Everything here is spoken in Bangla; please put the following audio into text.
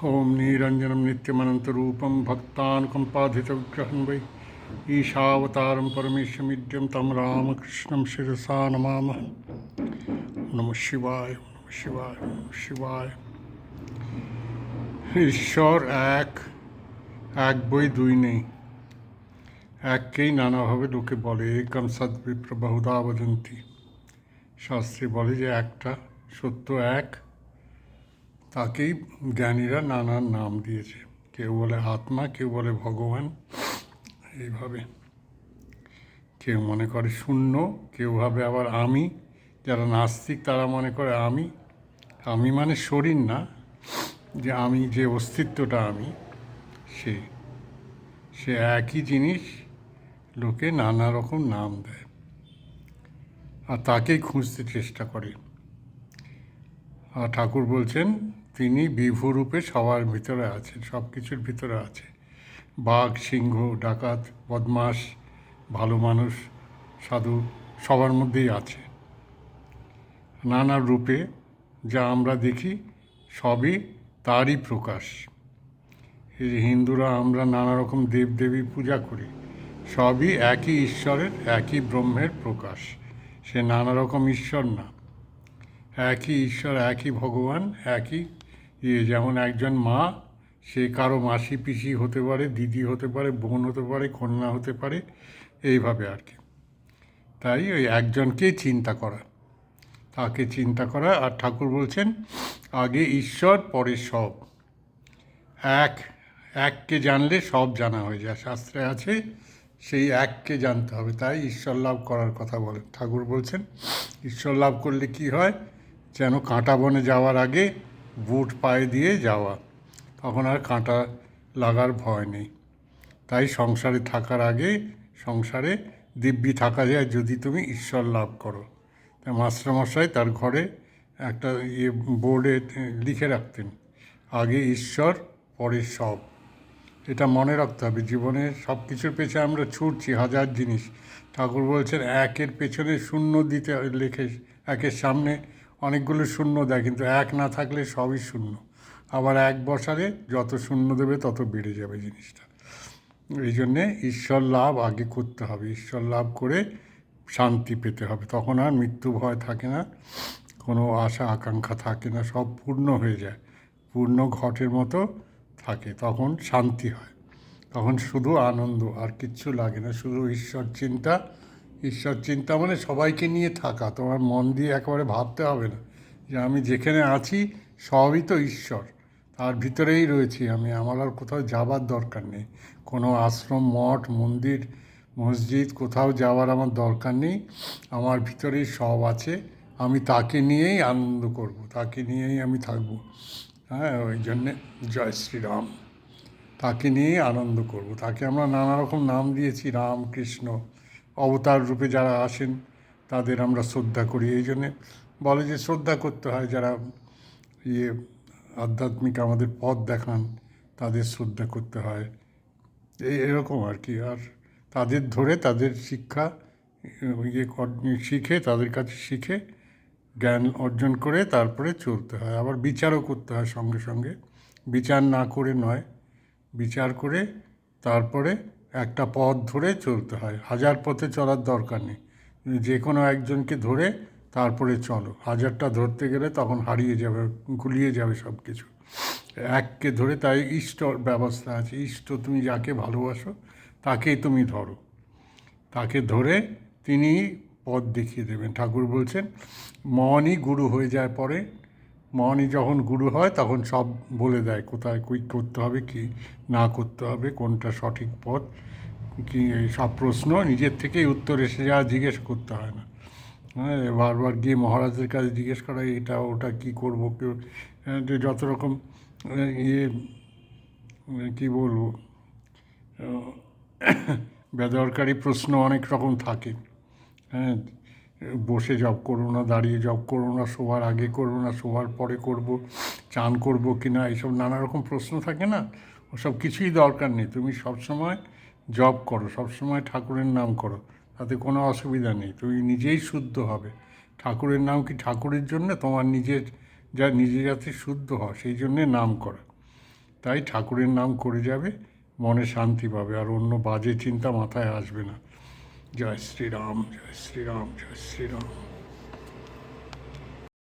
ओम निरंजनम नित्यमनंतरूपम भक्तानुकंपाधितविग्रहं वै ईशावतारं परमेशमिड्यं तं रामकृष्णं शिरसा नमामः। नमः शिवाय, नमः शिवाय, नमः शिवाय। ঈশ্বর এক, এক বই দুই নেই। এককেই নানাভাবে লোকে বলে, একম সদ্বিপ্র বহুধা বদন্তি। শাস্ত্রে বলে যে একটা সত্য এক, তাকেই জ্ঞানীরা নানান নাম দিয়েছে। কেউ বলে আত্মা, কেউ বলে ভগবান, এইভাবে। কেউ মনে করে শূন্য, কেউ ভাবে আবার আমি। যারা নাস্তিক তারা মনে করে আমি, আমি মানে শরীর না, যে আমি যে অস্তিত্বটা আমি, সে সে একই জিনিস লোকে নানা রকম নাম দেয় আর তাকেই খুঁজতে চেষ্টা করে। আর ঠাকুর বলছেন তিনি বিভূরূপে সবার ভিতরে আছেন, সব কিছুর ভিতরে আছে। বাঘ, সিংহ, ডাকাত, বদমাশ, ভালো মানুষ, সাধু, সবার মধ্যেই আছে। নানা রূপে যা আমরা দেখি সবই তারই প্রকাশ। এই যে হিন্দুরা আমরা নানা রকম দেবদেবী পূজা করি, সবই একই ঈশ্বরের, একই ব্রহ্মের প্রকাশ। সে নানা রকম ঈশ্বর না, একই ঈশ্বর, একই ভগবান, একই যেমন একজন মা, সে কারো মাসি পিসি হতে পারে, দিদি হতে পারে, বোন হতে পারে, কন্যা হতে পারে, এইভাবে আর কি। তাই ওই একজনকেই চিন্তা করা, তাকে চিন্তা করা। আর ঠাকুর বলছেন আগে ঈশ্বর পরে সব। এককে জানলে সব জানা হয়ে যায়, শাস্ত্রে আছে সেই এককে জানতে হবে। তাই ঈশ্বর লাভ করার কথা বলেন ঠাকুর। বলছেন ঈশ্বর লাভ করলে কি হয়, যেন কাঁটা বনে যাওয়ার আগে বুট পায়ে দিয়ে যাওয়া, তখন আর কাঁটা লাগার ভয় নেই। তাই সংসারে থাকার আগে সংসারে দিব্যি থাকা যায় যদি তুমি ঈশ্বর লাভ করো। তাই মাস্টারমশাই তার ঘরে একটা বোর্ডে লিখে রাখতেন, আগে ঈশ্বর পরে সব। এটা মনে রাখতে হবে। জীবনে সব কিছুর পেছনে আমরা ছুটছি, হাজার জিনিস। ঠাকুর বলছেন একের পেছনে শূন্য দিতে লেখে, একের সামনে অনেকগুলো শূন্য দেয়, কিন্তু এক না থাকলে সবই শূন্য। আবার এক বসালে যত শূন্য দেবে তত বেড়ে যাবে জিনিসটা। এই জন্যে ঈশ্বর লাভ আগে করতে হবে। ঈশ্বর লাভ করে শান্তি পেতে হবে, তখন আর মৃত্যু ভয় থাকে না, কোনো আশা আকাঙ্ক্ষা থাকে না, সব পূর্ণ হয়ে যায়, পূর্ণ ঘটের মতো থাকে, তখন শান্তি হয়, তখন শুধু আনন্দ, আর কিচ্ছু লাগে না, শুধু ঈশ্বর চিন্তা। ঈশ্বর চিন্তা মানে সবাইকে নিয়ে থাকা, তোমার মন দিয়ে একেবারে ভাবতে হবে না যে আমি যেখানে আছি সবই তো ঈশ্বর, তার ভিতরেই রয়েছি আমি, আমার আর কোথাও যাবার দরকার নেই, কোনো আশ্রম, মঠ, মন্দির, মসজিদ কোথাও যাওয়ার আমার দরকার নেই, আমার ভিতরেই সব আছে, আমি তাকে নিয়েই আনন্দ করব, তাকে নিয়েই আমি থাকব। হ্যাঁ, ওই জন্যে জয় শ্রীরাম, তাকে নিয়েই আনন্দ করব। তাকে আমরা নানা রকম নাম দিয়েছি, রাম, কৃষ্ণ, অবতার রূপে যারা আসেন তাদের আমরা শ্রদ্ধা করি। এই জন্যে বলে যে শ্রদ্ধা করতে হয়, যারা আধ্যাত্মিক আমাদের পথ দেখান তাদের শ্রদ্ধা করতে হয়, এরকম আর কি। আর তাদের ধরে তাদের শিক্ষা শিখে, তাদের কাছে শিখে জ্ঞান অর্জন করে তারপরে চলতে হয়। আবার বিচারও করতে হয় সঙ্গে সঙ্গে, বিচার না করে নয়, বিচার করে তারপরে একটা পথ ধরে চলতে হয়। হাজার পথে চলার দরকার নেই, যে কোনো একজনকে ধরে তারপরে চলো। হাজারটা ধরতে গেলে তখন হারিয়ে যাবে, গুলিয়ে যাবে সব কিছু। এককে ধরে, তাই ইষ্ট ব্যবস্থা আছে। ইষ্ট, তুমি যাকে ভালোবাসো তাকেই তুমি ধরো, তাকে ধরে তিনি পথ দেখিয়ে দেবেন। ঠাকুর বলছেন মনই গুরু হয়ে যায় পরে, মনই যখন গুরু হয় তখন সব বলে দেয়, কোথায় কী করতে হবে, কি না করতে হবে, কোনটা সঠিক পথ, কি সব প্রশ্ন নিজের থেকেই উত্তর এসে যাওয়া, জিজ্ঞেস করতে হয় না। হ্যাঁ, বারবার গিয়ে মহারাজের কাছে জিজ্ঞেস করা এটা ওটা কী করবো, কেউ যত রকম কী বলবো, বেদরকারি প্রশ্ন অনেক রকম থাকে। হ্যাঁ, বসে জব করবো না, দাঁড়িয়ে জব করবো না, শোবার আগে করবো না, শোবার পরে করব, চান করবো কি না, এইসব নানা রকম প্রশ্ন থাকে না, ওসব কিছুই দরকার নেই। তুমি সবসময় জব করো, সবসময় ঠাকুরের নাম করো, তাতে কোনো অসুবিধা নেই, তুমি নিজেই শুদ্ধ হবে। ঠাকুরের নাম কি ঠাকুরের জন্য, তোমার নিজের নিজে যাতে শুদ্ধ হয় সেই জন্যে নাম করা। তাই ঠাকুরের নাম করে যাবে, মনে শান্তি পাবে, আর অন্য বাজে চিন্তা মাথায় আসবে না। জয় শ্রীরাম, জয় শ্রীরাম, জয় শ্রীরাম।